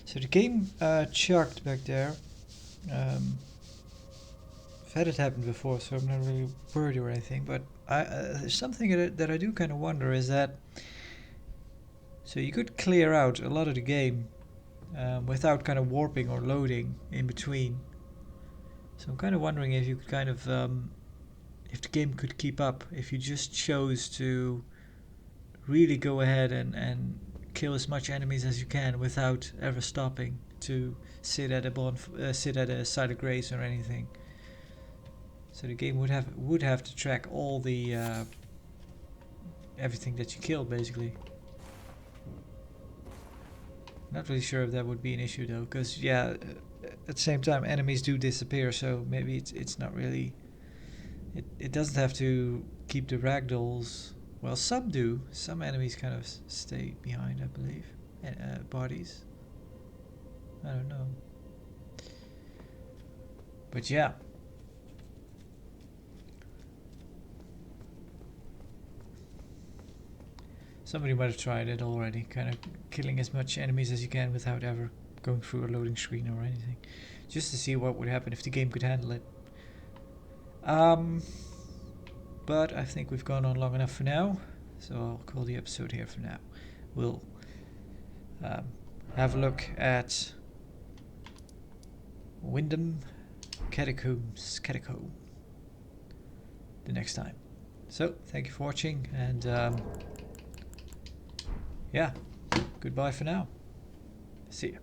So the game chugged back there. I've had it happen before, so I'm not really worried or anything. But something that I do kind of wonder is that, so you could clear out a lot of the game without kind of warping or loading in between. So I'm kind of wondering if you could kind of, if the game could keep up, if you just chose to really go ahead and kill as much enemies as you can without ever stopping to sit at a site of grace or anything. So the game would have to track all the everything that you kill, basically. Not really sure if that would be an issue though, because yeah, at the same time enemies do disappear, so maybe it's not really. It doesn't have to keep the ragdolls. Well, some do. Some enemies kind of stay behind, I believe. Bodies. I don't know. But yeah. Somebody might have tried it already, kind of killing as much enemies as you can without ever going through a loading screen or anything. Just to see what would happen if the game could handle it. But I think we've gone on long enough for now, so I'll call the episode here for now. We'll have a look at Windham Catacomb the next time. So, thank you for watching, and yeah, goodbye for now. See ya.